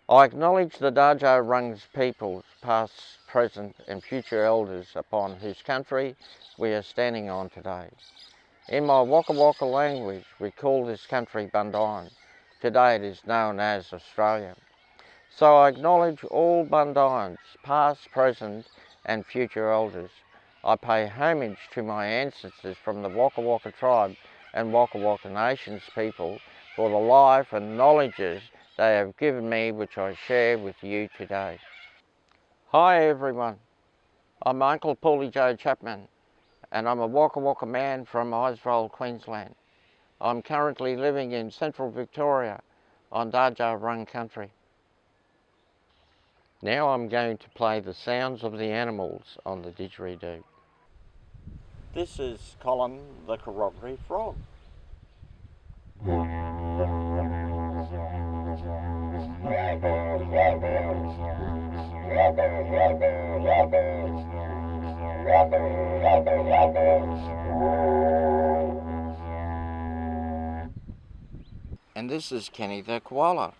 I acknowledge the Taronga peoples, past, present and future elders upon whose country we are standing on today. In my Wakka language we call this country Bundayan. Today it is known as Australia. So I acknowledge all Bundayans, past, present and future elders. I pay homage to my ancestors from the Wakka tribe and Wakka Nations people for the life and knowledges they have given me, which I share with you today. Hi everyone, I'm Uncle Pauly Chapman and I'm a Wakka man from Ipswich, Queensland. I'm currently living in central Victoria on Taronga country. Now I'm going to play the sounds of the animals on the didgeridoo. This is Colin the corroboree frog. And this is Kenny the koala.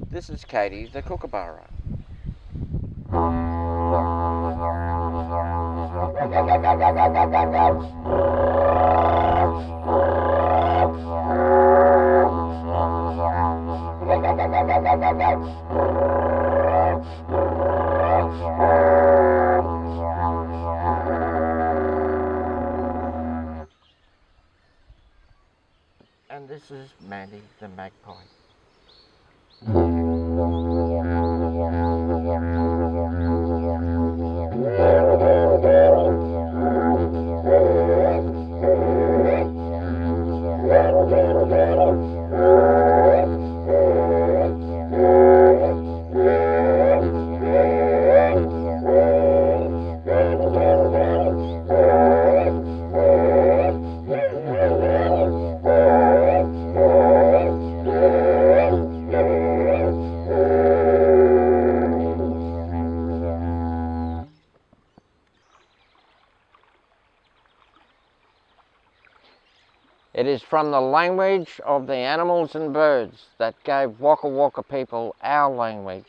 This is Katie the kookaburra. And this is Mandy the magpie. It is from the language of the animals and birds that gave Wakka people our language.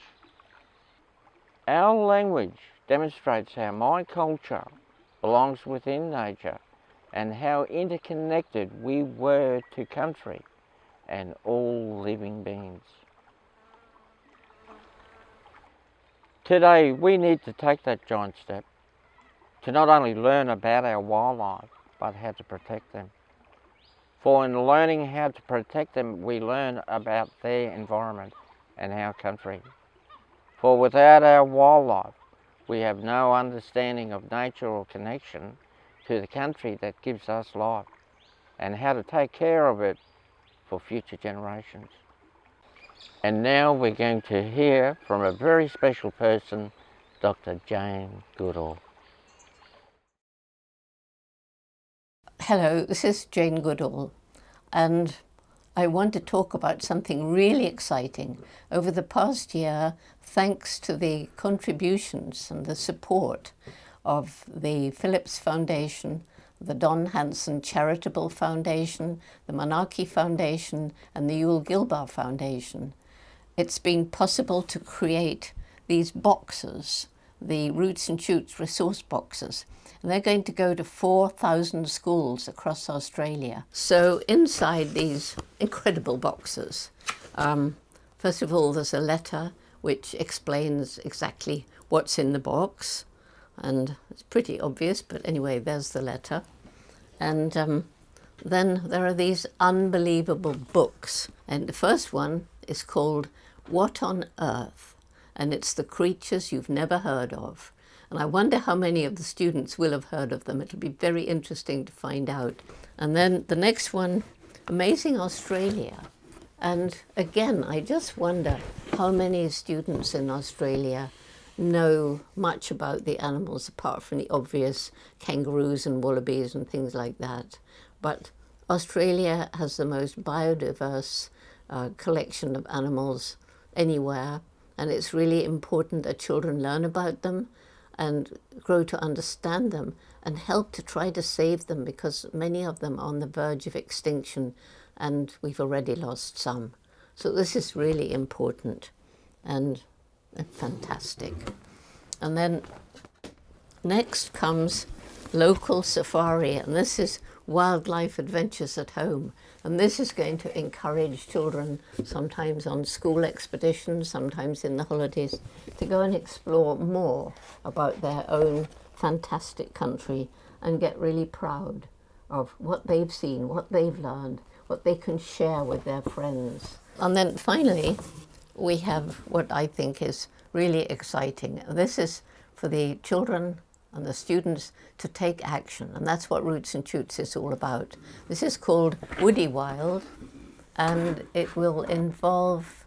Our language demonstrates how my culture belongs within nature and how interconnected we were to country and all living beings. Today we need to take that giant step to not only learn about our wildlife but how to protect them. For in learning how to protect them, we learn about their environment and our country. For without our wildlife, we have no understanding of nature or connection to the country that gives us life and how to take care of it for future generations. And now we're going to hear from a very special person, Dr. Jane Goodall. Hello, this is Jane Goodall, and I want to talk about something really exciting. Over the past year, thanks to the contributions and the support of the Phillips Foundation, the Don Hanson Charitable Foundation, the Monarchy Foundation, and the Yule Gilbar Foundation, it's been possible to create these boxes, the Roots and Shoots resource boxes. And they're going to go to 4,000 schools across Australia. So inside these incredible boxes, first of all, there's a letter which explains exactly what's in the box. And it's pretty obvious, but anyway, there's the letter. And then there are these unbelievable books. And the first one is called What on Earth? And it's the creatures you've never heard of. And I wonder how many of the students will have heard of them. It'll be very interesting to find out. And then the next one, Amazing Australia. And again, I just wonder how many students in Australia know much about the animals apart from the obvious kangaroos and wallabies and things like that. But Australia has the most biodiverse collection of animals anywhere, and it's really important that children learn about them and grow to understand them and help to try to save them, because many of them are on the verge of extinction and we've already lost some. So this is really important and fantastic. And then next comes local safari, and this is wildlife adventures at home. And this is going to encourage children, sometimes on school expeditions, sometimes in the holidays, to go and explore more about their own fantastic country and get really proud of what they've seen, what they've learned, what they can share with their friends. And then finally, we have what I think is really exciting. This is for the children and the students to take action, and that's what Roots and Shoots is all about. This is called Woody Wild, and it will involve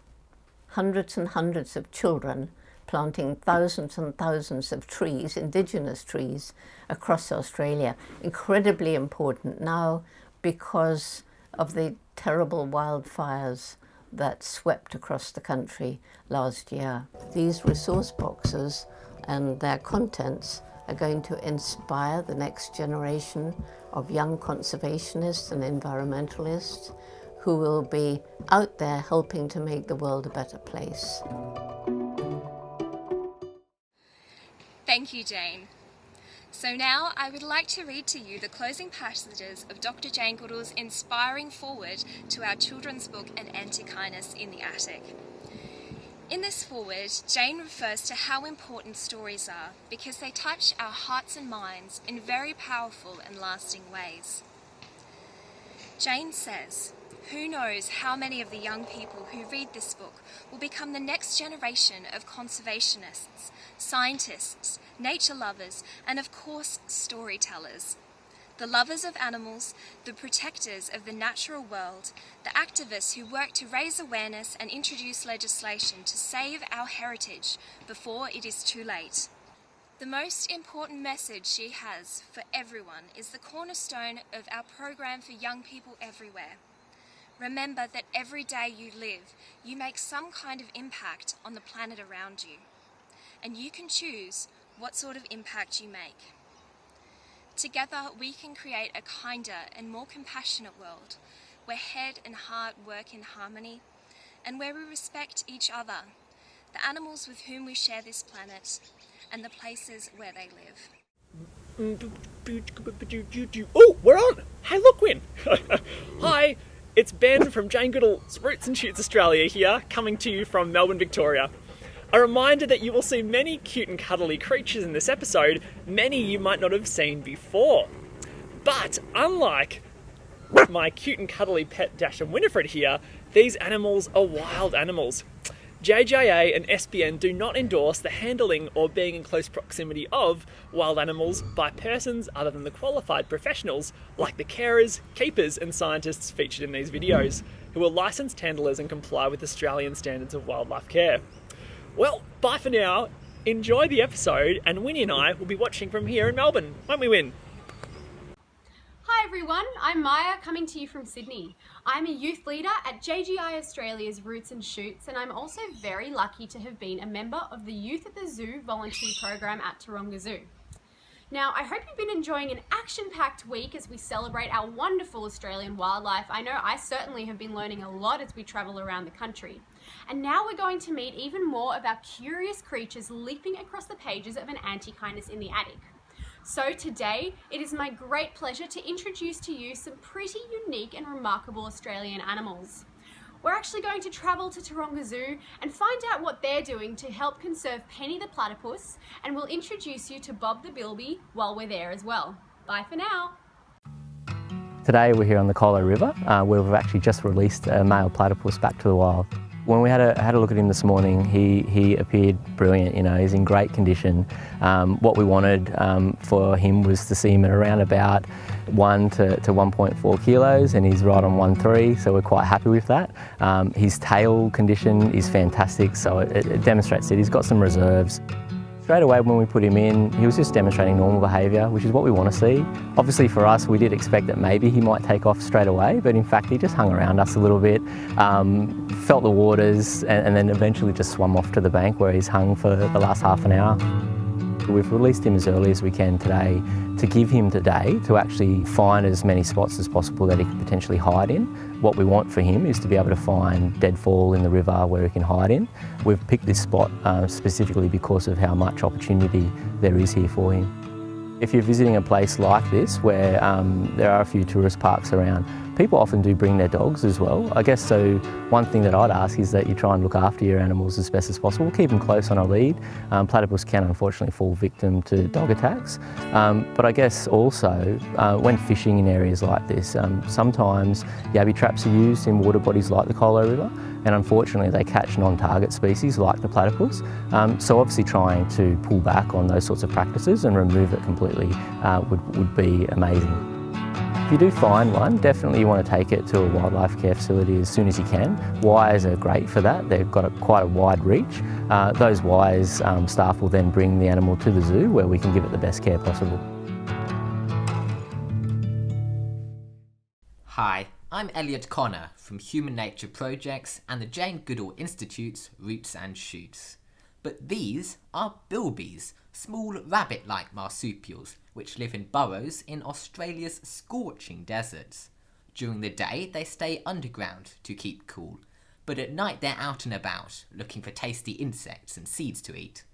hundreds and hundreds of children planting thousands and thousands of trees, indigenous trees, across Australia. Incredibly important now because of the terrible wildfires that swept across the country last year. These resource boxes and their contents are going to inspire the next generation of young conservationists and environmentalists who will be out there helping to make the world a better place. Thank you, Jane. So now I would like to read to you the closing passages of Dr. Jane Goodall's inspiring foreword to our children's book An Antechinus in the Attic. In this foreword, Jane refers to how important stories are because they touch our hearts and minds in very powerful and lasting ways. Jane says, "Who knows how many of the young people who read this book will become the next generation of conservationists, scientists, nature lovers, and of course, storytellers. The lovers of animals, the protectors of the natural world, the activists who work to raise awareness and introduce legislation to save our heritage before it is too late." The most important message she has for everyone is the cornerstone of our program for young people everywhere. Remember that every day you live, you make some kind of impact on the planet around you, and you can choose what sort of impact you make. Together, we can create a kinder and more compassionate world, where head and heart work in harmony, and where we respect each other, the animals with whom we share this planet, and the places where they live. Oh, we're on! Hey, look, Win! Hi, it's Ben from Jane Goodall's Roots and Shoots Australia here, coming to you from Melbourne, Victoria. A reminder that you will see many cute and cuddly creatures in this episode, many you might not have seen before. But unlike my cute and cuddly pet Dash and Winifred here, these animals are wild animals. JJA and SBN do not endorse the handling or being in close proximity of wild animals by persons other than the qualified professionals like the carers, keepers and scientists featured in these videos, who are licensed handlers and comply with Australian standards of wildlife care. Well, bye for now, enjoy the episode, and Winnie and I will be watching from here in Melbourne, won't we, Win? Hi everyone, I'm Maya, coming to you from Sydney. I'm a youth leader at JGI Australia's Roots and Shoots, and I'm also very lucky to have been a member of the Youth at the Zoo volunteer program at Taronga Zoo. Now, I hope you've been enjoying an action-packed week as we celebrate our wonderful Australian wildlife. I know I certainly have been learning a lot as we travel around the country. And now we're going to meet even more of our curious creatures leaping across the pages of An Antechinus in the Attic. So today, it is my great pleasure to introduce to you some pretty unique and remarkable Australian animals. We're actually going to travel to Taronga Zoo and find out what they're doing to help conserve Penny the platypus, and we'll introduce you to Bob the bilby while we're there as well. Bye for now. Today we're here on the Pauly River where we've actually just released a male platypus back to the wild. When we had a look at him this morning, he appeared brilliant. You know, he's in great condition. What we wanted for him was to see him at around about 1 to 1.4 kilos, and he's right on 1.3, so we're quite happy with that. His tail condition is fantastic, so it demonstrates that he's got some reserves. Straight away when we put him in, he was just demonstrating normal behaviour, which is what we want to see. Obviously for us, we did expect that maybe he might take off straight away, but in fact he just hung around us a little bit, felt the waters, and then eventually just swam off to the bank where he's hung for the last half an hour. We've released him as early as we can today to give him today to actually find as many spots as possible that he could potentially hide in. What we want for him is to be able to find deadfall in the river where he can hide in. We've picked this spot specifically because of how much opportunity there is here for him. If you're visiting a place like this where there are a few tourist parks around, people often do bring their dogs as well. I guess so one thing that I'd ask is that you try and look after your animals as best as possible, keep them close on a lead. Platypus can unfortunately fall victim to dog attacks. But I guess also when fishing in areas like this, sometimes yabby traps are used in water bodies like the Colo River, and unfortunately they catch non-target species like the platypus. So obviously trying to pull back on those sorts of practices and remove it completely would be amazing. If you do find one, definitely you want to take it to a wildlife care facility as soon as you can. Wires are great for that. They've got quite a wide reach. Those wires, staff will then bring the animal to the zoo where we can give it the best care possible. Hi, I'm Elliot Connor from Human Nature Projects and the Jane Goodall Institute's Roots and Shoots. But these are bilbies, small rabbit-like marsupials which live in burrows in Australia's scorching deserts. During the day they stay underground to keep cool, but at night they're out and about looking for tasty insects and seeds to eat.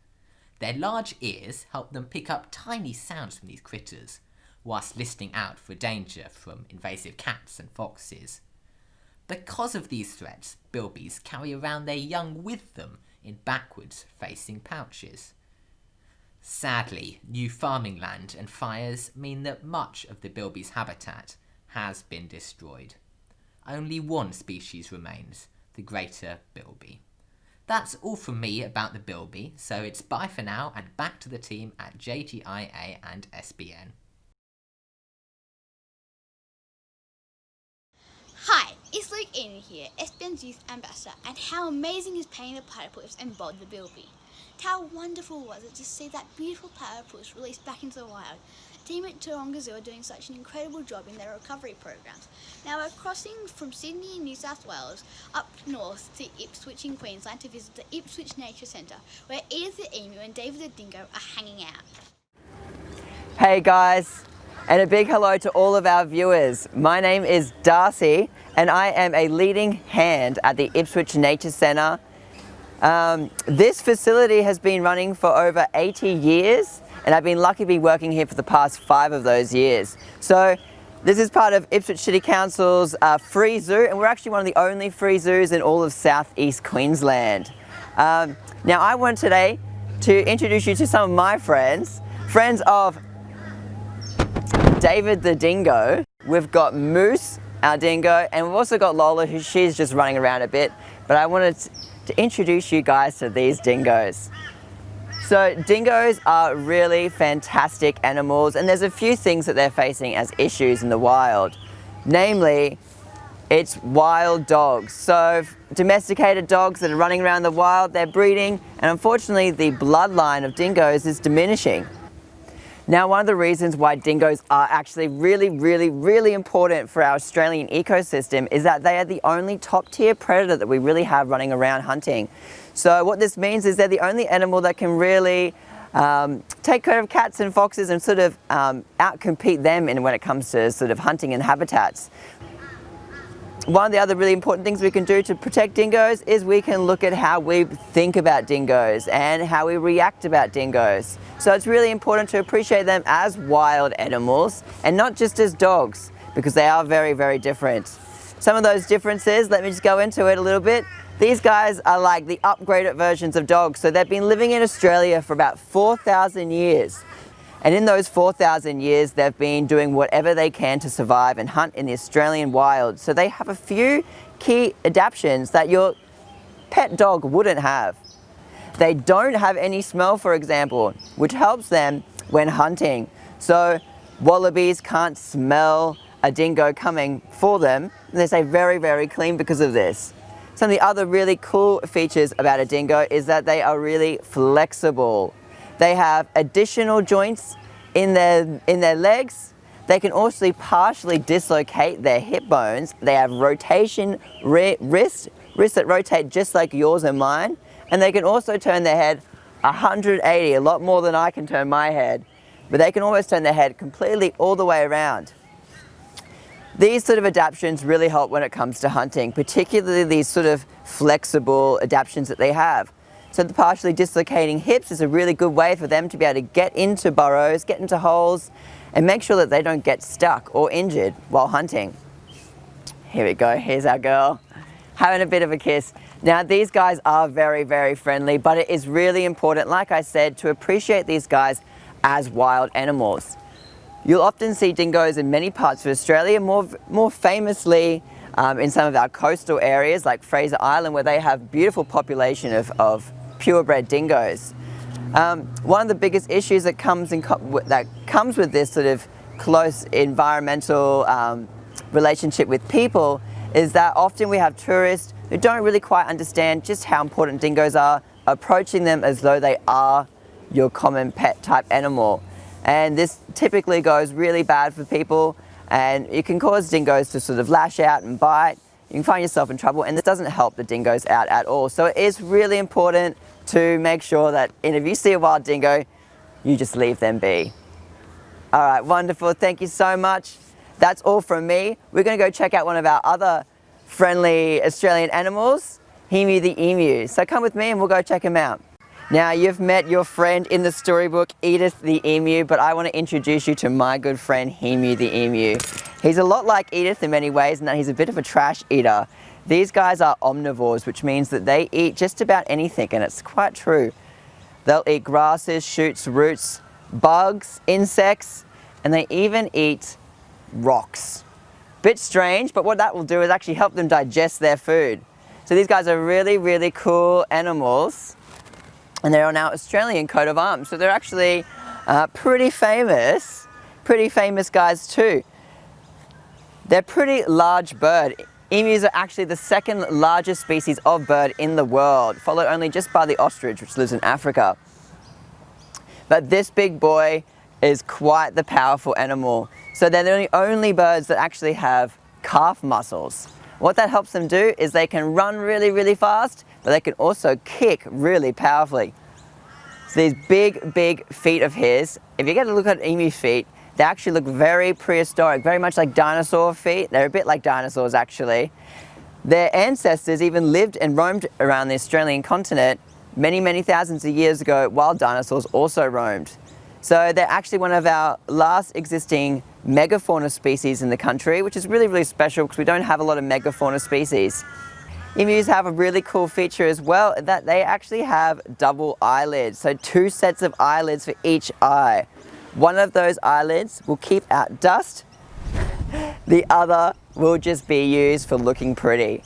Their large ears help them pick up tiny sounds from these critters, whilst listening out for danger from invasive cats and foxes. Because of these threats, bilbies carry around their young with them in backwards facing pouches. Sadly, new farming land and fires mean that much of the bilby's habitat has been destroyed. Only one species remains, the greater bilby. That's all from me about the bilby, so it's bye for now and back to the team at JGIA and SBN. Hi, it's Luke Eden here, SBN's Youth Ambassador, and how amazing is painting the platypus and Bob the bilby. How wonderful was it to see that beautiful platypus released back into the wild. The team at Taronga Zoo are doing such an incredible job in their recovery programs. Now we're crossing from Sydney in New South Wales up north to Ipswich in Queensland to visit the Ipswich Nature Centre, where Edith the emu and David the dingo are hanging out. Hey guys, and a big hello to all of our viewers. My name is Darcy and I am a leading hand at the Ipswich Nature Centre. This facility has been running for over 80 years and I've been lucky to be working here for the past 5 of those years. So this is part of Ipswich City Council's free zoo, and we're actually one of the only free zoos in all of southeast Queensland. Now I want today to introduce you to some of my friends of David the dingo. We've got Moose, our dingo, and we've also got Lola, who she's just running around a bit, but I wanted to introduce you guys to these dingoes. So dingoes are really fantastic animals, and there's a few things that they're facing as issues in the wild. Namely, it's wild dogs. So domesticated dogs that are running around the wild, they're breeding, and unfortunately the bloodline of dingoes is diminishing. Now, one of the reasons why dingoes are actually really important for our Australian ecosystem is that they are the only top tier predator that we really have running around hunting. So what this means is they're the only animal that can really take care of cats and foxes and sort of outcompete them when it comes to sort of hunting and habitats. One of the other really important things we can do to protect dingoes is we can look at how we think about dingoes and how we react about dingoes. So it's really important to appreciate them as wild animals and not just as dogs, because they are very different. Some of those differences, let me just go into it a little bit. These guys are like the upgraded versions of dogs. So they've been living in Australia for about 4,000 years. And in those 4,000 years, they've been doing whatever they can to survive and hunt in the Australian wild. So they have a few key adaptations that you're pet dog wouldn't have. They don't have any smell, for example, which helps them when hunting. So wallabies can't smell a dingo coming for them, and they stay very, very clean because of this. Some of the other really cool features about a dingo is that they are really flexible. They have additional joints in their legs. They can also partially dislocate their hip bones. They have rotation wrists that rotate just like yours and mine. And they can also turn their head 180, a lot more than I can turn my head. But they can almost turn their head completely all the way around. These sort of adaptations really help when it comes to hunting, particularly these sort of flexible adaptations that they have. So the partially dislocating hips is a really good way for them to be able to get into burrows, get into holes, and make sure that they don't get stuck or injured while hunting. Here we go, here's our girl, having a bit of a kiss. Now these guys are very, very friendly, but it is really important, like I said, to appreciate these guys as wild animals. You'll often see dingoes in many parts of Australia, more famously in some of our coastal areas like Fraser Island, where they have beautiful population of purebred dingoes. One of the biggest issues that comes with this sort of close environmental relationship with people is that often we have tourists who don't really quite understand just how important dingoes are, approaching them as though they are your common pet type animal. And this typically goes really bad for people, and it can cause dingoes to sort of lash out and bite. You can find yourself in trouble, and this doesn't help the dingoes out at all. So it is really important to make sure that if you see a wild dingo, you just leave them be. All right, wonderful, thank you so much. That's all from me. We're gonna go check out one of our other friendly Australian animals, Emu the emu. So come with me and we'll go check him out. Now you've met your friend in the storybook, Edith the emu, but I want to introduce you to my good friend, Emu the emu. He's a lot like Edith in many ways in that he's a bit of a trash eater. These guys are omnivores, which means that they eat just about anything, and it's quite true. They'll eat grasses, shoots, roots, bugs, insects, and they even eat rocks. Bit strange, but what that will do is actually help them digest their food. So these guys are really, really cool animals, and they're on our Australian coat of arms. So they're actually pretty famous guys too. They're pretty large bird. Emus are actually the second largest species of bird in the world, followed only just by the ostrich, which lives in Africa. But this big boy is quite the powerful animal. So they're the only birds that actually have calf muscles. What that helps them do is they can run really, really fast, but they can also kick really powerfully. So these big, big feet of his, if you get a look at emu feet, they actually look very prehistoric, very much like dinosaur feet. They're a bit like dinosaurs actually. Their ancestors even lived and roamed around the Australian continent many, many thousands of years ago while dinosaurs also roamed. So they're actually one of our last existing megafauna species in the country, which is really, really special because we don't have a lot of megafauna species. Emus have a really cool feature as well, that they actually have double eyelids, so 2 sets of eyelids for each eye. One of those eyelids will keep out dust, the other will just be used for looking pretty.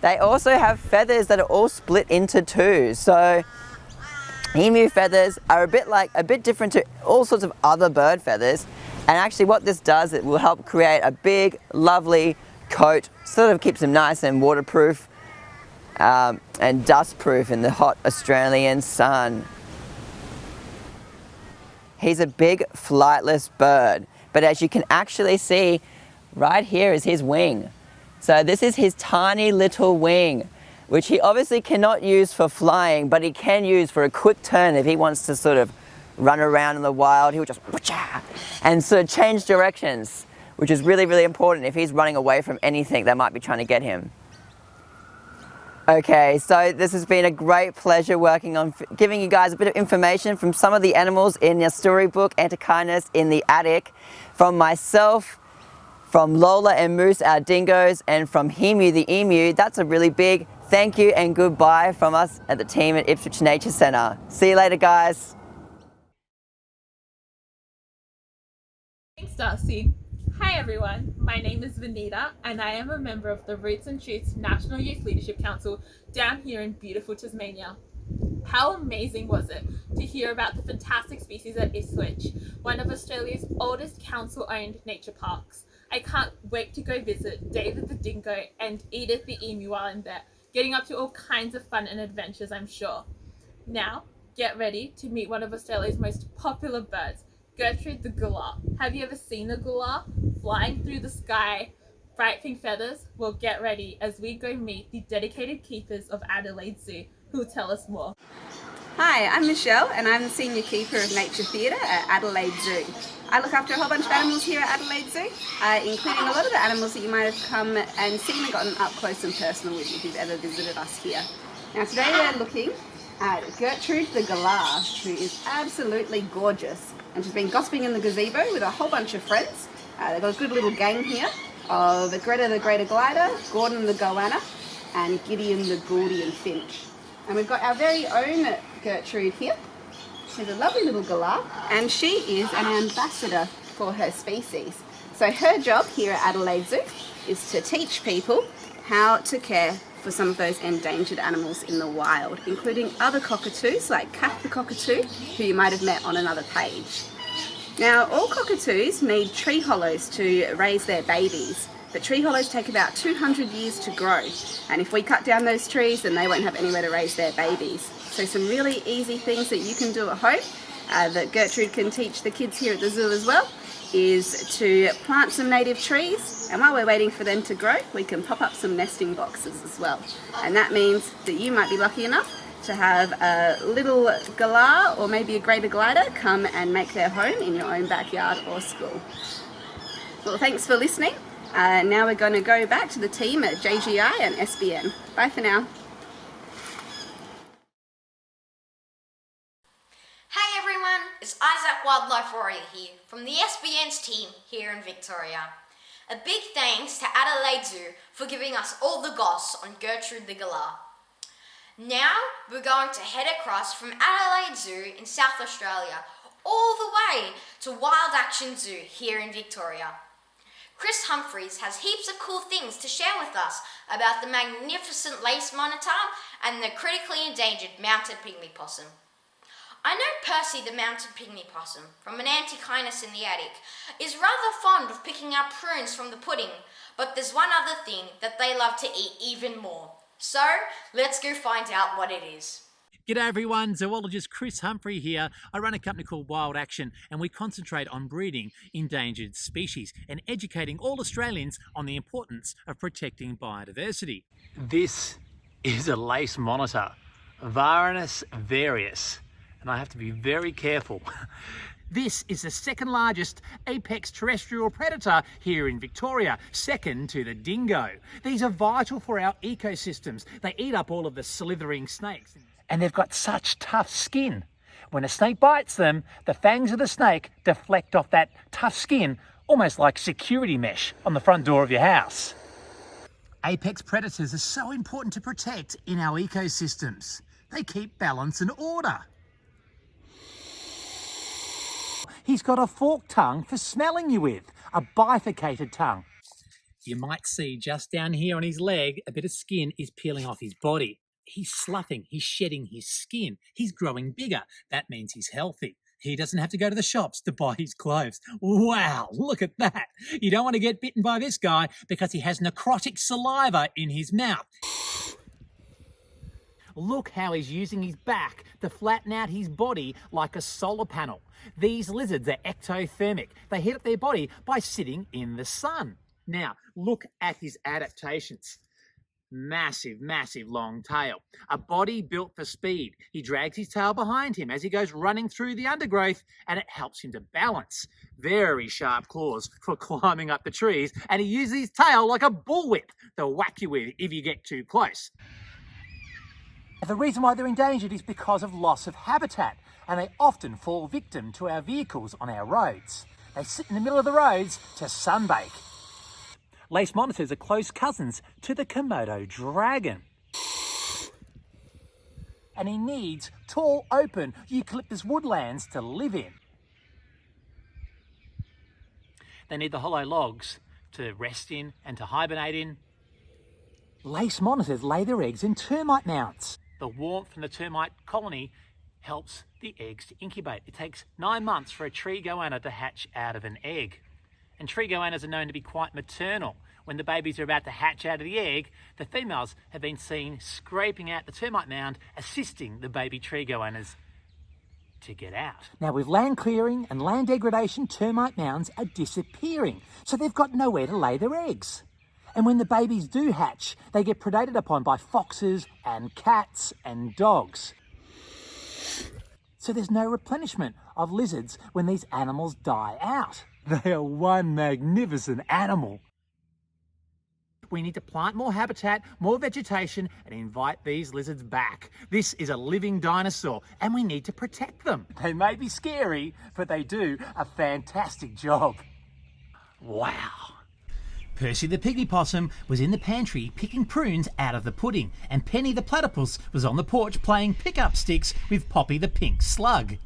They also have feathers that are all split into 2, so emu feathers are a bit different to all sorts of other bird feathers, and actually what this does, it will help create a big, lovely coat, sort of keeps them nice and waterproof and dust proof in the hot Australian sun. He's a big flightless bird, but as you can actually see, right here is his wing. So this is his tiny little wing, which he obviously cannot use for flying, but he can use for a quick turn if he wants to sort of run around in the wild. He'll just and sort of change directions, which is really, really important if he's running away from anything that might be trying to get him. Okay, so this has been a great pleasure working on giving you guys a bit of information from some of the animals in your storybook, An Antechinus in the attic, from myself, from Lola and Moose, our dingoes, and from Emu the emu. That's a really big thank you and goodbye from us at the team at Ipswich Nature Centre. See you later, guys. Thanks, Darcy. Hi everyone, my name is Vanita and I am a member of the Roots and Shoots National Youth Leadership Council down here in beautiful Tasmania. How amazing was it to hear about the fantastic species at Ipswich, one of Australia's oldest council-owned nature parks. I can't wait to go visit David the dingo and Edith the emu while I'm there, getting up to all kinds of fun and adventures, I'm sure. Now, get ready to meet one of Australia's most popular birds, Gertrude the galah. Have you ever seen a galah flying through the sky, bright pink feathers? Well, get ready as we go meet the dedicated keepers of Adelaide Zoo, who will tell us more. Hi, I'm Michelle and I'm the Senior Keeper of Nature Theatre at Adelaide Zoo. I look after a whole bunch of animals here at Adelaide Zoo, including a lot of the animals that you might have come and seen and gotten up close and personal with if you've ever visited us here. Now today we're looking at Gertrude the galah, who is absolutely gorgeous, and she's been gossiping in the gazebo with a whole bunch of friends. They've got a good little gang here of Greta the greater glider, Gordon the goanna, and Gideon the Gouldian finch. And we've got our very own Gertrude here. She's a lovely little galah, and she is an ambassador for her species. So her job here at Adelaide Zoo is to teach people how to care for some of those endangered animals in the wild, including other cockatoos like Cat the cockatoo, who you might have met on another page. Now, all cockatoos need tree hollows to raise their babies, but tree hollows take about 200 years to grow, and if we cut down those trees, then they won't have anywhere to raise their babies. So some really easy things that you can do at home that Gertrude can teach the kids here at the zoo as well is to plant some native trees, and while we're waiting for them to grow, we can pop up some nesting boxes as well. And that means that you might be lucky enough to have a little galah or maybe a greater glider come and make their home in your own backyard or school. Well, thanks for listening. Now we're going to go back to the team at JGI and SBN. Bye for now. Hey everyone, it's Isaac Wildlife Warrior here from the SBN's team here in Victoria. A big thanks to Adelaide Zoo for giving us all the goss on Gertrude the galah. Now we're going to head across from Adelaide Zoo in South Australia all the way to Wild Action Zoo here in Victoria. Chris Humphreys has heaps of cool things to share with us about the magnificent lace monitor and the critically endangered mounted pygmy possum. I know Percy the mounted pygmy possum, from An Antechinus in the attic, is rather fond of picking out prunes from the pudding, but there's one other thing that they love to eat even more. So, let's go find out what it is. G'day everyone, zoologist Chris Humphrey here. I run a company called Wild Action and we concentrate on breeding endangered species and educating all Australians on the importance of protecting biodiversity. This is a lace monitor, Varanus varius, and I have to be very careful. This is the second largest apex terrestrial predator here in Victoria, second to the dingo. These are vital for our ecosystems. They eat up all of the slithering snakes. And they've got such tough skin. When a snake bites them, the fangs of the snake deflect off that tough skin, almost like security mesh on the front door of your house. Apex predators are so important to protect in our ecosystems. They keep balance and order. He's got a forked tongue for smelling you with, a bifurcated tongue. You might see just down here on his leg, a bit of skin is peeling off his body. He's sloughing, he's shedding his skin, he's growing bigger. That means he's healthy. He doesn't have to go to the shops to buy his clothes. Wow, look at that. You don't want to get bitten by this guy because he has necrotic saliva in his mouth. Look how he's using his back to flatten out his body like a solar panel. These lizards are ectothermic. They heat up their body by sitting in the sun. Now, look at his adaptations. Massive, massive long tail. A body built for speed. He drags his tail behind him as he goes running through the undergrowth, and it helps him to balance. Very sharp claws for climbing up the trees, and he uses his tail like a bullwhip to whack you with if you get too close. The reason why they're endangered is because of loss of habitat, and they often fall victim to our vehicles on our roads. They sit in the middle of the roads to sunbake. Lace monitors are close cousins to the Komodo dragon. And he needs tall, open eucalyptus woodlands to live in. They need the hollow logs to rest in and to hibernate in. Lace monitors lay their eggs in termite mounds. The warmth from the termite colony helps the eggs to incubate. It takes 9 months for a tree goanna to hatch out of an egg. And tree goannas are known to be quite maternal. When the babies are about to hatch out of the egg, the females have been seen scraping out the termite mound, assisting the baby tree goannas to get out. Now, with land clearing and land degradation, termite mounds are disappearing, so they've got nowhere to lay their eggs. And when the babies do hatch, they get predated upon by foxes and cats and dogs. So there's no replenishment of lizards when these animals die out. They are one magnificent animal. We need to plant more habitat, more vegetation, and invite these lizards back. This is a living dinosaur, and we need to protect them. They may be scary, but they do a fantastic job. Wow. Percy the pygmy possum was in the pantry picking prunes out of the pudding, and Penny the platypus was on the porch playing pick-up sticks with Poppy the pink slug.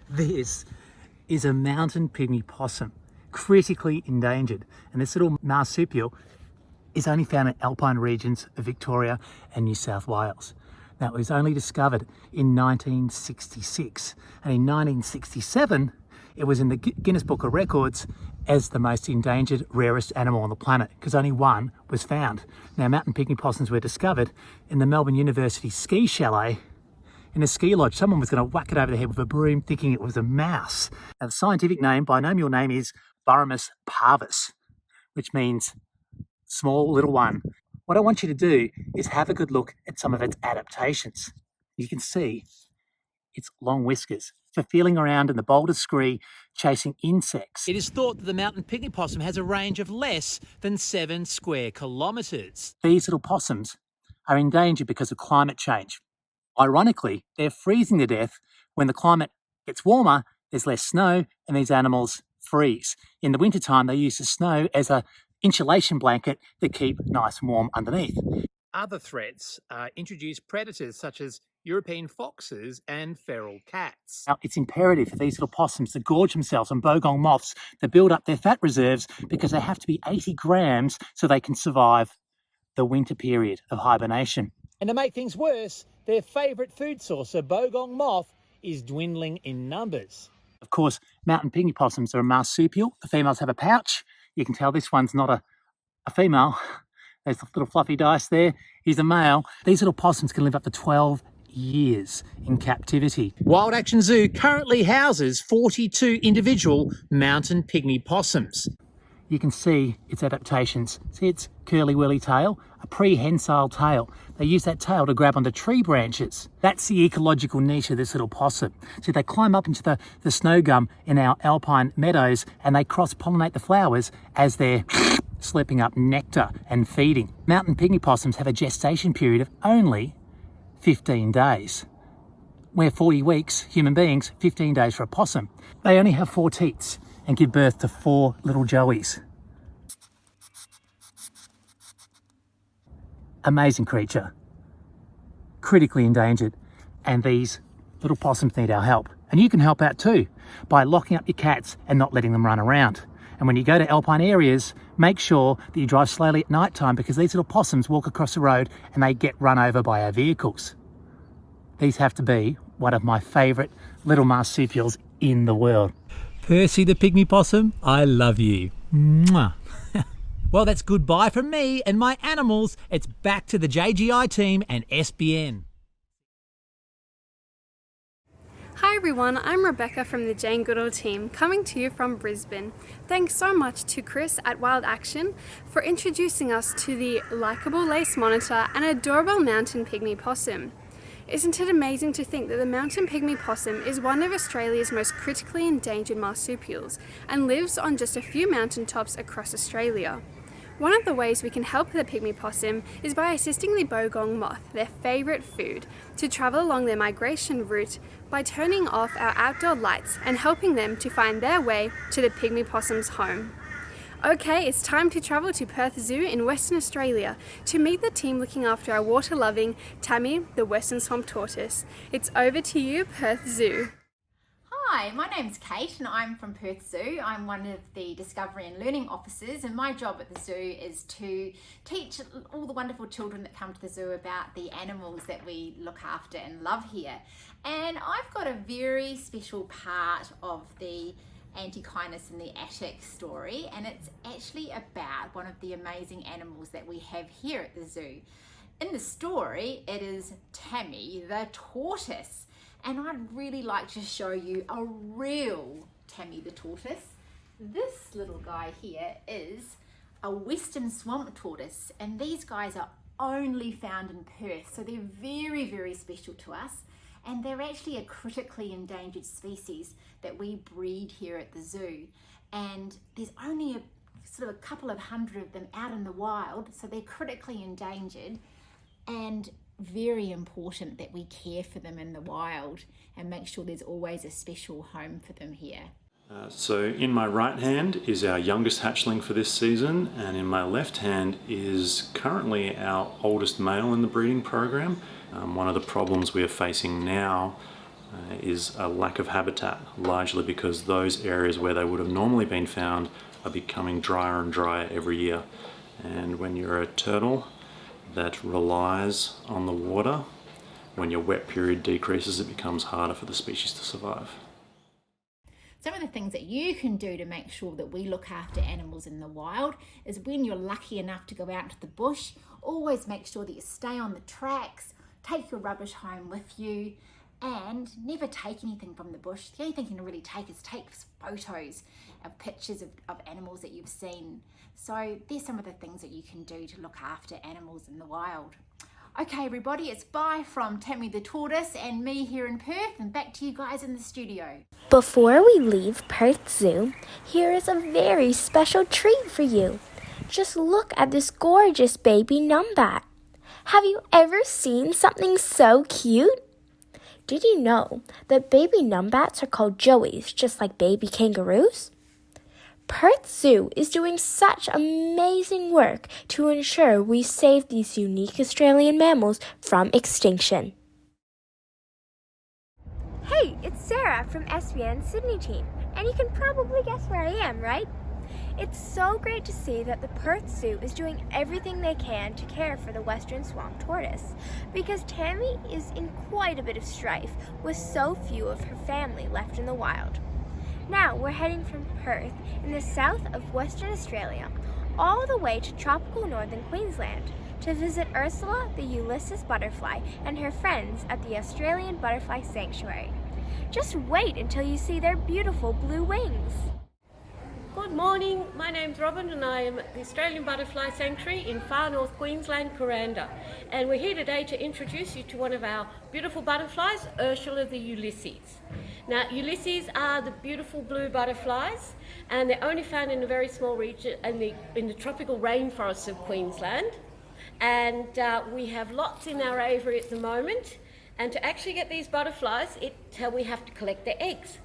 This is a mountain pygmy possum, critically endangered, and this little marsupial is only found in alpine regions of Victoria and New South Wales. Now, it was only discovered in 1966, and in 1967 it was in the Guinness Book of Records as the most endangered, rarest animal on the planet, because only one was found. Now, mountain pygmy possums were discovered in the Melbourne University ski chalet in a ski lodge. Someone was going to whack it over the head with a broom thinking it was a mouse. Now, the scientific name, binomial name, is Burramus parvus, which means small little one. What I want you to do is have a good look at some of its adaptations. You can see its long whiskers for feeling around in the boulder scree, chasing insects. It is thought that the mountain pygmy possum has a range of less than 7 square kilometres. These little possums are endangered because of climate change. Ironically, they're freezing to death. When the climate gets warmer, there's less snow, and these animals freeze. In the wintertime, they use the snow as an insulation blanket to keep nice and warm underneath. Other threats introduce predators such as European foxes and feral cats. Now, it's imperative for these little possums to gorge themselves on bogong moths to build up their fat reserves, because they have to be 80 grams so they can survive the winter period of hibernation. And to make things worse, their favourite food source, a bogong moth, is dwindling in numbers. Of course, mountain pygmy possums are a marsupial. The females have a pouch. You can tell this one's not a female. There's the little fluffy dice there. He's a male. These little possums can live up to 12 years in captivity. Wild Action Zoo currently houses 42 individual mountain pygmy possums. You can see its adaptations. See its curly-whirly tail, a prehensile tail. They use that tail to grab onto tree branches. That's the ecological niche of this little possum. So they climb up into the snow gum in our alpine meadows, and they cross-pollinate the flowers as they're slipping up nectar and feeding. Mountain pygmy possums have a gestation period of only 15 days. We're 40 weeks, human beings, 15 days for a possum. They only have 4 teats and give birth to 4 little joeys. Amazing creature, critically endangered, and these little possums need our help. And you can help out too by locking up your cats and not letting them run around. And when you go to alpine areas, make sure that you drive slowly at night time, because these little possums walk across the road and they get run over by our vehicles. These have to be one of my favourite little marsupials in the world. Percy the pygmy possum, I love you. Mwah. Well, that's goodbye from me and my animals. It's back to the JGI team and SBN. Hi everyone, I'm Rebecca from the Jane Goodall team, coming to you from Brisbane. Thanks so much to Chris at Wild Action for introducing us to the likeable lace monitor and adorable mountain pygmy possum. Isn't it amazing to think that the mountain pygmy possum is one of Australia's most critically endangered marsupials and lives on just a few mountain tops across Australia? One of the ways we can help the pygmy possum is by assisting the bogong moth, their favourite food, to travel along their migration route by turning off our outdoor lights and helping them to find their way to the pygmy possum's home. Okay, it's time to travel to Perth Zoo in Western Australia to meet the team looking after our water-loving Tammy, the Western Swamp tortoise. It's over to you, Perth Zoo. Hi, my name's Kate and I'm from Perth Zoo. I'm one of the Discovery and Learning Officers, and my job at the zoo is to teach all the wonderful children that come to the zoo about the animals that we look after and love here. And I've got a very special part of the Antechinus and the Attic story, and it's actually about one of the amazing animals that we have here at the zoo. In the story, it is Tammy the tortoise. And I'd really like to show you a real Tammy the tortoise. This little guy here is a western swamp tortoise, and these guys are only found in Perth, so they're very, very special to us, and they're actually a critically endangered species that we breed here at the zoo. And there's only a couple of hundred of them out in the wild, so they're critically endangered, and very important that we care for them in the wild and make sure there's always a special home for them here. So in my right hand is our youngest hatchling for this season, and in my left hand is currently our oldest male in the breeding program. One of the problems we are facing now is a lack of habitat, largely because those areas where they would have normally been found are becoming drier and drier every year. And when you're a turtle that relies on the water, when your wet period decreases, it becomes harder for the species to survive. Some of the things that you can do to make sure that we look after animals in the wild is, when you're lucky enough to go out to the bush, always make sure that you stay on the tracks, take your rubbish home with you, and never take anything from the bush. The only thing you can really take photos of pictures of animals that you've seen. So there's some of the things that you can do to look after animals in the wild. Okay everybody, it's bye from Tammy the tortoise and me here in Perth, and back to you guys in the studio. Before we leave Perth Zoo, here is a very special treat for you. Just look at this gorgeous baby numbat. Have you ever seen something so cute? Did you know that baby numbats are called joeys, just like baby kangaroos? Perth Zoo is doing such amazing work to ensure we save these unique Australian mammals from extinction. Hey, it's Sarah from SBN Sydney team, and you can probably guess where I am, right? It's so great to see that the Perth Zoo is doing everything they can to care for the western swamp tortoise, because Tammy is in quite a bit of strife with so few of her family left in the wild. Now we're heading from Perth in the south of Western Australia all the way to tropical northern Queensland to visit Ursula the Ulysses butterfly and her friends at the Australian Butterfly Sanctuary. Just wait until you see their beautiful blue wings. Good morning, my name's Robin and I am at the Australian Butterfly Sanctuary in far north Queensland, Kuranda. And we're here today to introduce you to one of our beautiful butterflies, Ursula the Ulysses. Now, Ulysses are the beautiful blue butterflies, and they're only found in a very small region in the tropical rainforests of Queensland. And we have lots in our aviary at the moment. And to actually get these butterflies, we have to collect their eggs.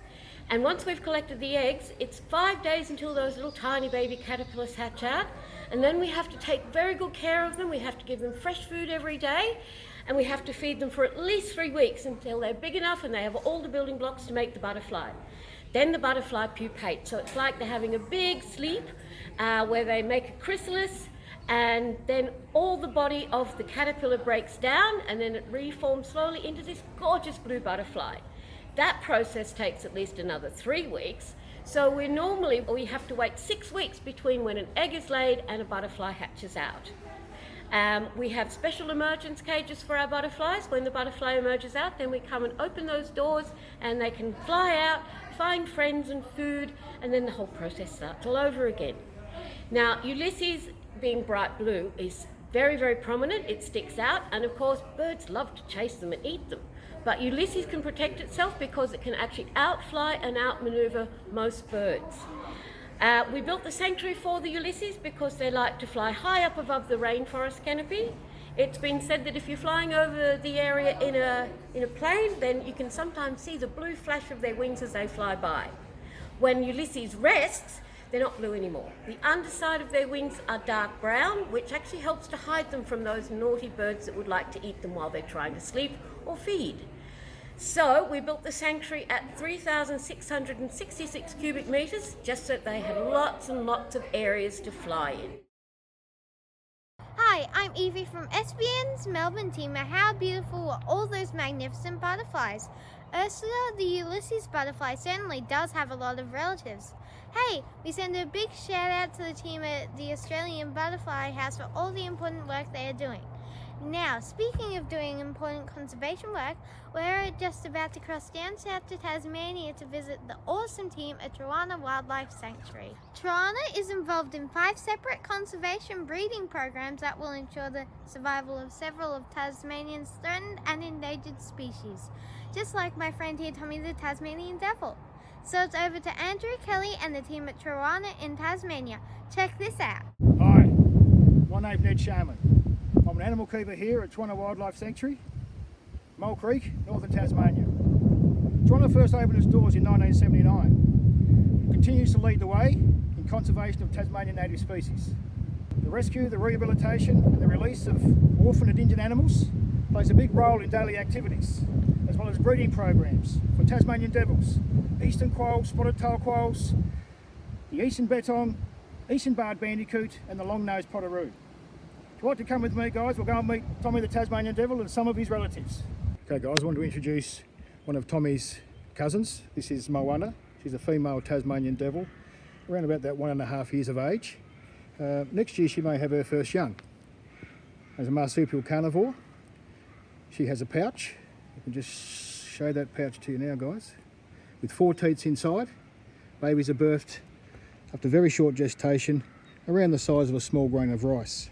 And once we've collected the eggs, it's 5 days until those little tiny baby caterpillars hatch out. And then we have to take very good care of them. We have to give them fresh food every day. And we have to feed them for at least 3 weeks until they're big enough and they have all the building blocks to make the butterfly. Then the butterfly pupates. So it's like they're having a big sleep where they make a chrysalis, and then all the body of the caterpillar breaks down, and then it reforms slowly into this gorgeous blue butterfly. That process takes at least another 3 weeks, so we have to wait 6 weeks between when an egg is laid and a butterfly hatches out. We have special emergence cages for our butterflies. When the butterfly emerges out, then we come and open those doors and they can fly out, find friends and food, and then the whole process starts all over again. Now, Ulysses, being bright blue, is very, very prominent. It sticks out, and of course birds love to chase them and eat them. But Ulysses can protect itself because it can actually outfly and outmaneuver most birds. We built the sanctuary for the Ulysses because they like to fly high up above the rainforest canopy. It's been said that if you're flying over the area in a plane, then you can sometimes see the blue flash of their wings as they fly by. When Ulysses rests, they're not blue anymore. The underside of their wings are dark brown, which actually helps to hide them from those naughty birds that would like to eat them while they're trying to sleep or feed. So we built the sanctuary at 3,666 cubic metres just so they had lots and lots of areas to fly in. Hi, I'm Evie from SBN's Melbourne team, and how beautiful are all those magnificent butterflies. Ursula, the Ulysses butterfly, certainly does have a lot of relatives. Hey, we send a big shout out to the team at the Australian Butterfly House for all the important work they are doing. Now, speaking of doing important conservation work, we're just about to cross down south to Tasmania to visit the awesome team at Trowunna Wildlife Sanctuary. Trowunna is involved in 5 separate conservation breeding programs that will ensure the survival of several of Tasmanian's threatened and endangered species, just like my friend here, Tommy the Tasmanian devil. So it's over to Andrew Kelly and the team at Trowunna in Tasmania. Check this out. Hi, my name's Ned Chapman. I'm an animal keeper here at Trowunna Wildlife Sanctuary, Mole Creek, northern Tasmania. Trowunna first opened its doors in 1979. It continues to lead the way in conservation of Tasmanian native species. The rescue, the rehabilitation and the release of orphaned and injured animals plays a big role in daily activities, as well as breeding programs for Tasmanian devils, eastern quolls, spotted-tailed quolls, the eastern bettong, eastern barred bandicoot and the long-nosed potteroo. If you'd like to come with me, guys, we'll go and meet Tommy the Tasmanian devil and some of his relatives. Okay guys, I want to introduce one of Tommy's cousins. This is Moana. She's a female Tasmanian devil, around about that 1.5 years of age. Next year she may have her first young. As a marsupial carnivore, she has a pouch. I can just show that pouch to you now, guys, with 4 teats inside. Babies are birthed after very short gestation, around the size of a small grain of rice.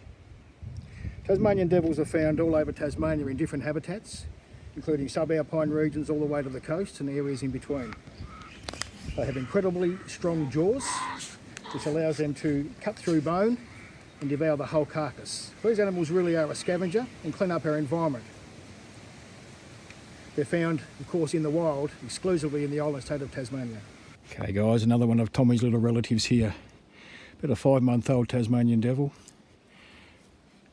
Tasmanian devils are found all over Tasmania in different habitats, including subalpine regions all the way to the coast and areas in between. They have incredibly strong jaws, which allows them to cut through bone and devour the whole carcass. These animals really are a scavenger and clean up our environment. They're found, of course, in the wild, exclusively in the island state of Tasmania. Okay guys, another one of Tommy's little relatives here. About a 5-month-old Tasmanian devil.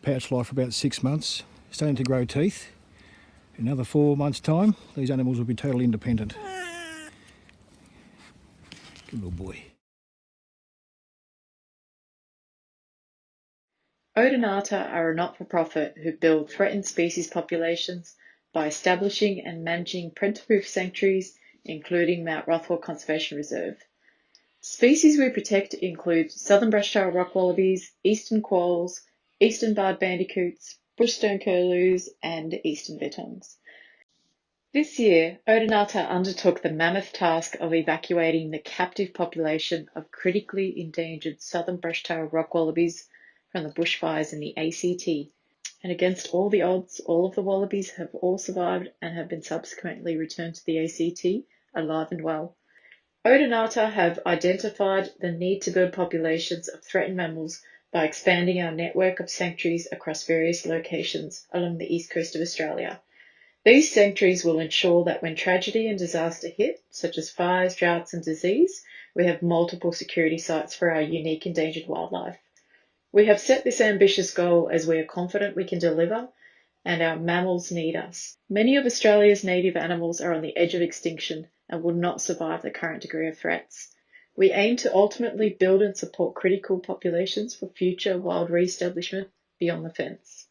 Pouch life for about 6 months, starting to grow teeth. In another 4 months' time, these animals will be totally independent. Good little boy. Odonata are a not-for-profit who build threatened species populations by establishing and managing predator-proof sanctuaries, including Mount Rothwell Conservation Reserve. Species we protect include southern brush-tail rock wallabies, eastern quolls, eastern barred bandicoots, bushstone curlews, and eastern bettongs. This year, Odonata undertook the mammoth task of evacuating the captive population of critically endangered southern brush-tail rock wallabies from the bushfires in the ACT. And against all the odds, all of the wallabies have all survived and have been subsequently returned to the ACT, alive and well. Odonata have identified the need to build populations of threatened mammals by expanding our network of sanctuaries across various locations along the east coast of Australia. These sanctuaries will ensure that when tragedy and disaster hit, such as fires, droughts and disease, we have multiple security sites for our unique endangered wildlife. We have set this ambitious goal as we are confident we can deliver, and our mammals need us. Many of Australia's native animals are on the edge of extinction and will not survive the current degree of threats. We aim to ultimately build and support critical populations for future wild re-establishment beyond the fence.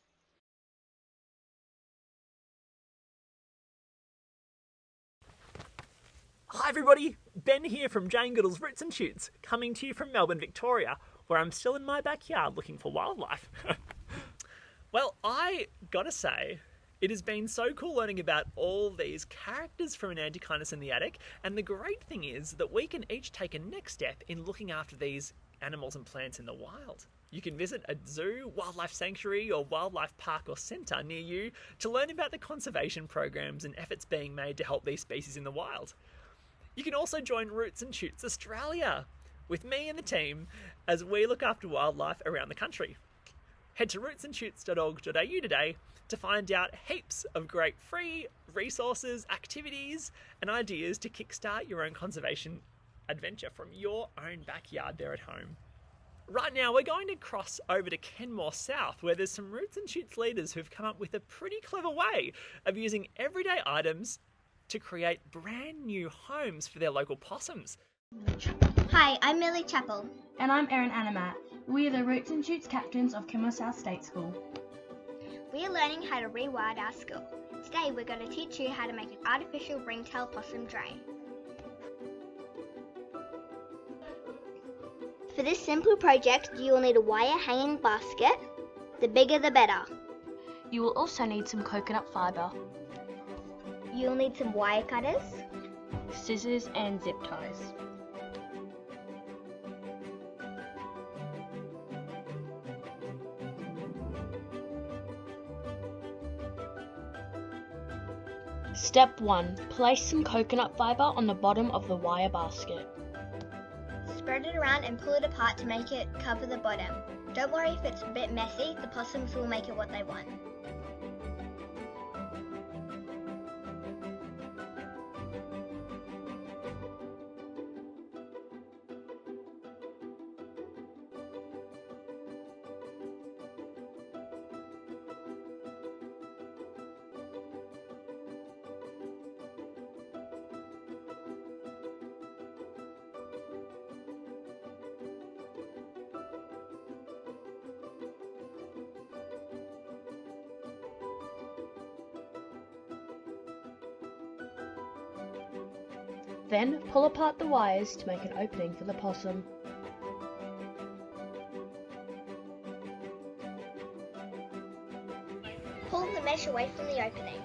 Hi everybody, Ben here from Jane Goodall's Roots and Shoots, coming to you from Melbourne, Victoria, where I'm still in my backyard looking for wildlife. Well, I gotta say, it has been so cool learning about all these characters from An Antechinus in the attic, and the great thing is that we can each take a next step in looking after these animals and plants in the wild. You can visit a zoo, wildlife sanctuary or wildlife park or centre near you to learn about the conservation programs and efforts being made to help these species in the wild. You can also join Roots and Shoots Australia with me and the team as we look after wildlife around the country. Head to rootsandshoots.org.au today to find out heaps of great free resources, activities and ideas to kickstart your own conservation adventure from your own backyard there at home. Right now we're going to cross over to Kenmore South, where there's some Roots and Shoots leaders who've come up with a pretty clever way of using everyday items to create brand new homes for their local possums. Hi, I'm Millie Chappell. And I'm Erin Animat. We are the Roots and Shoots captains of Kimmer South State School. We are learning how to rewild our school. Today we're going to teach you how to make an artificial ringtail possum drey. For this simple project, you will need a wire hanging basket. The bigger the better. You will also need some coconut fibre, You'll need some wire cutters, scissors and zip ties. Step 1. Place some coconut fibre on the bottom of the wire basket. spread it around and pull it apart to make it cover the bottom. Don't worry if it's a bit messy, the possums will make it what they want. Then pull apart the wires to make an opening for the possum. Pull the mesh away from the opening.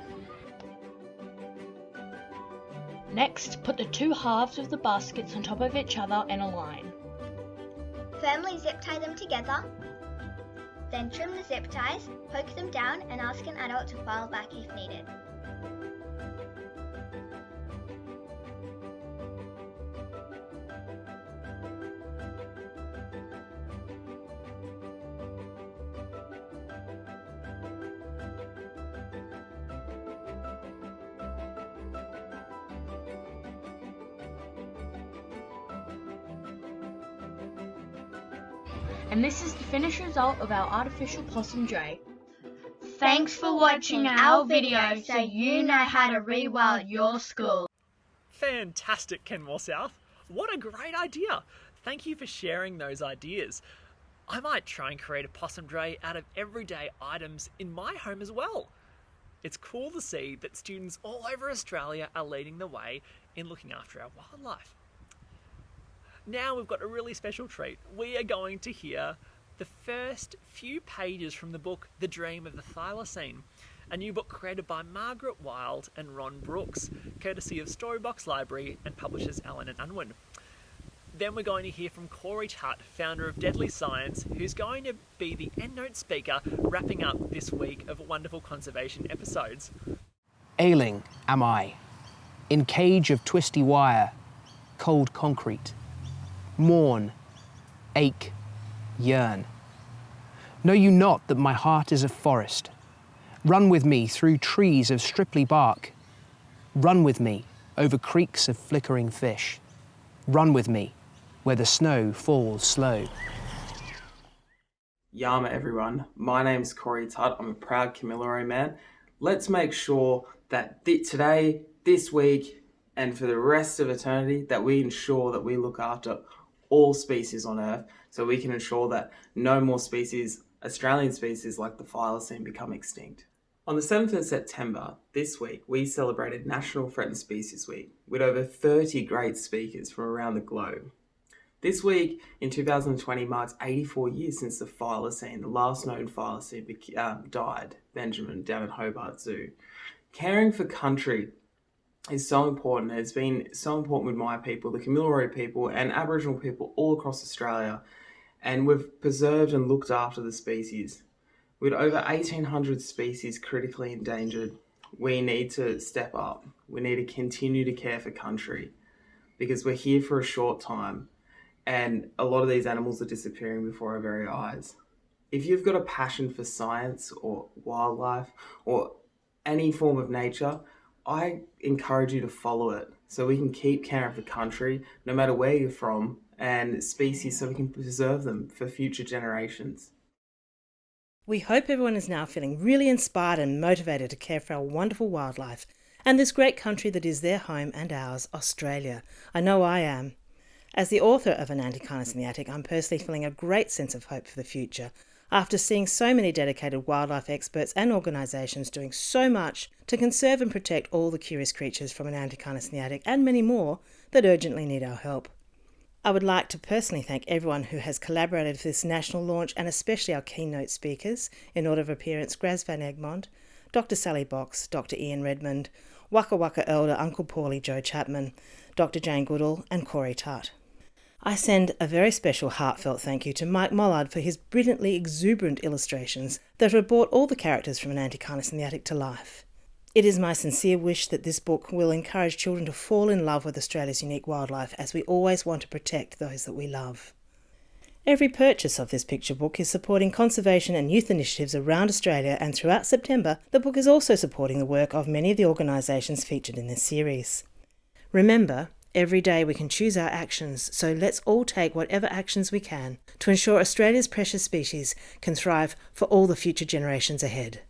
Next, put the two halves of the baskets on top of each other and align. Firmly zip tie them together. Then trim the zip ties, poke them down and ask an adult to file back if needed. And this is the finished result of our artificial possum drey. Thanks for watching our video so you know how to rewild your school. Fantastic, Kenmore South. What a great idea. Thank you for sharing those ideas. I might try and create a possum drey out of everyday items in my home as well. It's cool to see that students all over Australia are leading the way in looking after our wildlife. Now we've got a really special treat. We are going to hear the first few pages from the book The Dream of the Thylacine, a new book created by Margaret Wild and Ron Brooks, courtesy of Storybox Library and publishers Allen and Unwin. Then we're going to hear from Corey Tutt, founder of Deadly Science, who's going to be the EndNote speaker wrapping up this week of wonderful conservation episodes. Ailing am I, in cage of twisty wire, cold concrete. Mourn, ache, yearn. Know you not that my heart is a forest? Run with me through trees of striply bark. Run with me over creeks of flickering fish. Run with me where the snow falls slow. Yama everyone, my name's Corey Tutt. I'm a proud Kamilaroi man. Let's make sure that today, this week, and for the rest of eternity, that we ensure that we look after all species on Earth, so we can ensure that no more species, Australian species like the thylacine, become extinct. On the 7th of September, this week, we celebrated National Threatened Species Week with over 30 great speakers from around the globe. This week, in 2020, marks 84 years since the thylacine, the last known thylacine, died, Benjamin, down at Hobart Zoo. Caring for country is so important. It's been so important with my people, the Kamilaroi people and Aboriginal people all across Australia, and we've preserved and looked after the species. With over 1,800 species critically endangered, we need to step up. We need to continue to care for country because we're here for a short time and a lot of these animals are disappearing before our very eyes. If you've got a passion for science or wildlife or any form of nature, I encourage you to follow it so we can keep caring for country, no matter where you're from, and species so we can preserve them for future generations. We hope everyone is now feeling really inspired and motivated to care for our wonderful wildlife and this great country that is their home and ours, Australia. I know I am. As the author of An Antechinus in the Attic, I'm personally feeling a great sense of hope for the future, after seeing so many dedicated wildlife experts and organisations doing so much to conserve and protect all the curious creatures from An Antechinus in the Attic and many more that urgently need our help. I would like to personally thank everyone who has collaborated for this national launch, and especially our keynote speakers, in order of appearance, Graz van Egmond, Dr. Sally Box, Dr. Ian Redmond, Wakka Elder Uncle Pauly Joe Chapman, Dr. Jane Goodall and Corey Tutt. I send a very special heartfelt thank you to Mike Mollard for his brilliantly exuberant illustrations that have brought all the characters from An Antechinus in the Attic to life. It is my sincere wish that this book will encourage children to fall in love with Australia's unique wildlife, as we always want to protect those that we love. Every purchase of this picture book is supporting conservation and youth initiatives around Australia, and throughout September, the book is also supporting the work of many of the organisations featured in this series. Remember, every day we can choose our actions, so let's all take whatever actions we can to ensure Australia's precious species can thrive for all the future generations ahead.